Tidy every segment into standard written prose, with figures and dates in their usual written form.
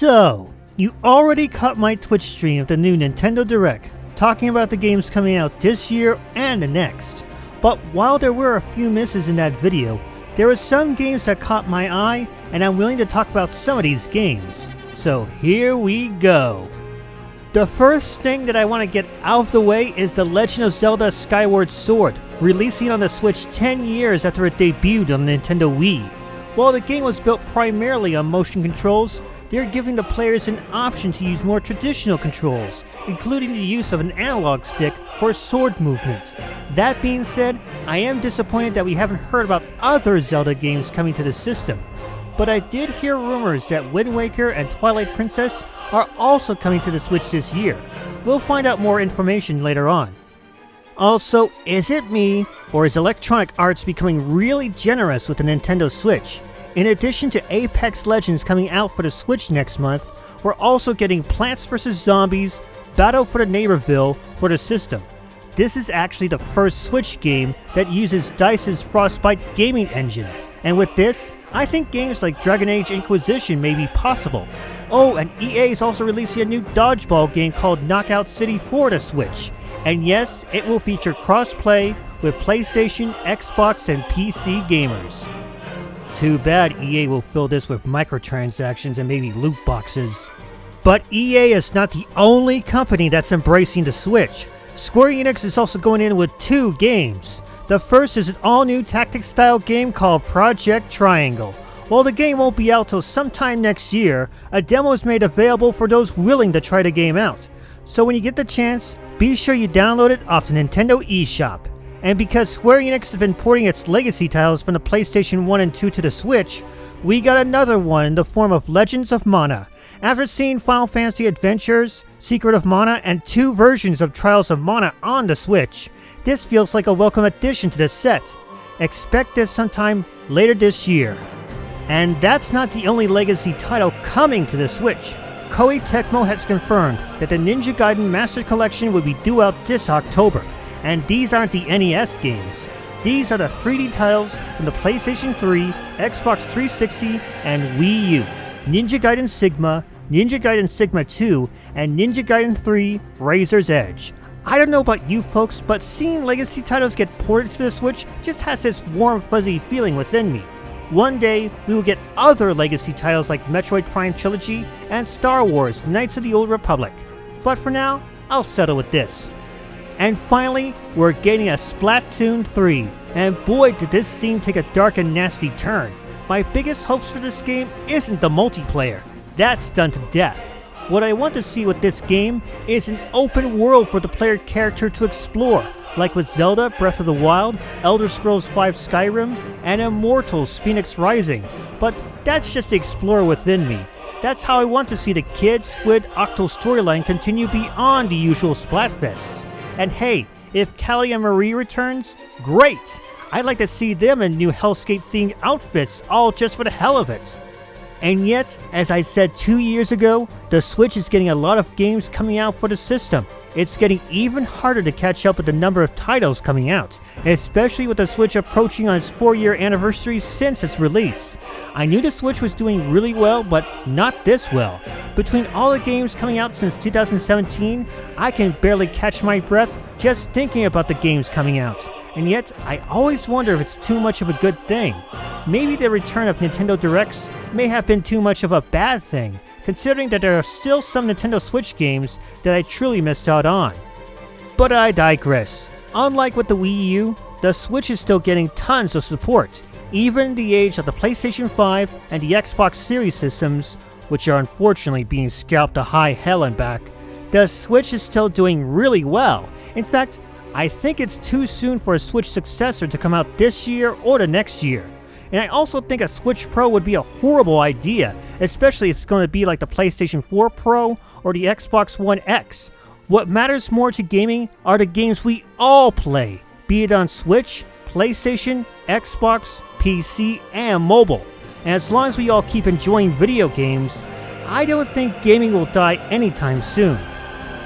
So, you already caught my Twitch stream of the new Nintendo Direct, talking about the games coming out this year and the next. But while there were a few misses in that video, there were some games that caught my eye, and I'm willing to talk about some of these games. So here we go. The first thing that I want to get out of the way is the Legend of Zelda Skyward Sword, releasing on the Switch 10 years after it debuted on the Nintendo Wii. While the game was built primarily on motion controls, they're giving the players an option to use more traditional controls, including the use of an analog stick for sword movement. That being said, I am disappointed that we haven't heard about other Zelda games coming to the system. But I did hear rumors that Wind Waker and Twilight Princess are also coming to the Switch this year. We'll find out more information later on. Also, is it me, or is Electronic Arts becoming really generous with the Nintendo Switch? In addition to Apex Legends coming out for the Switch next month, we're also getting Plants vs. Zombies, Battle for the Neighborville for the system. This is actually the first Switch game that uses DICE's Frostbite gaming engine, and with this, I think games like Dragon Age Inquisition may be possible. Oh, and EA is also releasing a new dodgeball game called Knockout City for the Switch. And yes, it will feature cross-play with PlayStation, Xbox, and PC gamers. Too bad EA will fill this with microtransactions and maybe loot boxes. But EA is not the only company that's embracing the Switch. Square Enix is also going in with 2 games. The first is an all-new tactics-style game called Project Triangle. While the game won't be out till sometime next year, a demo is made available for those willing to try the game out. So when you get the chance, be sure you download it off the Nintendo eShop. And because Square Enix has been porting its legacy titles from the PlayStation 1 and 2 to the Switch, we got another one in the form of Legends of Mana. After seeing Final Fantasy Adventures, Secret of Mana, and 2 versions of Trials of Mana on the Switch, this feels like a welcome addition to the set. Expect this sometime later this year. And that's not the only legacy title coming to the Switch. Koei Tecmo has confirmed that the Ninja Gaiden Master Collection will be due out this October. And these aren't the NES games. These are the 3D titles from the PlayStation 3, Xbox 360, and Wii U. Ninja Gaiden Sigma, Ninja Gaiden Sigma 2, and Ninja Gaiden 3 Razor's Edge. I don't know about you folks, but seeing legacy titles get ported to the Switch just has this warm fuzzy feeling within me. One day, we will get other legacy titles like Metroid Prime Trilogy and Star Wars Knights of the Old Republic. But for now, I'll settle with this. And finally, we're getting a Splatoon 3, and boy did this theme take a dark and nasty turn. My biggest hopes for this game isn't the multiplayer, that's done to death. What I want to see with this game is an open world for the player character to explore, like with Zelda Breath of the Wild, Elder Scrolls V Skyrim, and Immortals Phoenix Rising, but that's just the explorer within me. That's how I want to see the Kid, Squid, Octo storyline continue beyond the usual Splatfests. And hey, if Callie and Marie returns, great! I'd like to see them in new Hellscape themed outfits, all just for the hell of it. And yet, as I said 2 years ago, the Switch is getting a lot of games coming out for the system. It's getting even harder to catch up with the number of titles coming out, especially with the Switch approaching on its 4-year anniversary since its release. I knew the Switch was doing really well, but not this well. Between all the games coming out since 2017, I can barely catch my breath just thinking about the games coming out. And yet, I always wonder if it's too much of a good thing. Maybe the return of Nintendo Directs may have been too much of a bad thing, considering that there are still some Nintendo Switch games that I truly missed out on. But I digress. Unlike with the Wii U, the Switch is still getting tons of support, even in the age of the PlayStation 5 and the Xbox Series systems, which are unfortunately being scalped to high hell and back. The Switch is still doing really well. In fact, I think it's too soon for a Switch successor to come out this year or the next year. And I also think a Switch Pro would be a horrible idea, especially if it's going to be like the PlayStation 4 Pro or the Xbox One X. What matters more to gaming are the games we all play, be it on Switch, PlayStation, Xbox, PC, and mobile. And as long as we all keep enjoying video games, I don't think gaming will die anytime soon.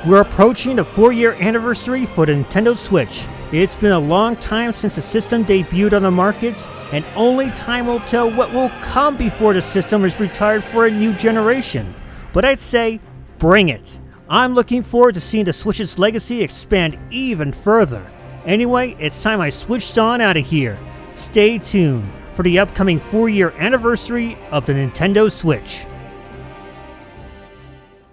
We're approaching the 4-year anniversary for the Nintendo Switch. It's been a long time since the system debuted on the market, and only time will tell what will come before the system is retired for a new generation. but I'd say bring it. I'm looking forward to seeing the Switch's legacy expand even further. Anyway, it's time I switched on out of here. Stay tuned for the upcoming 4-year anniversary of the Nintendo Switch.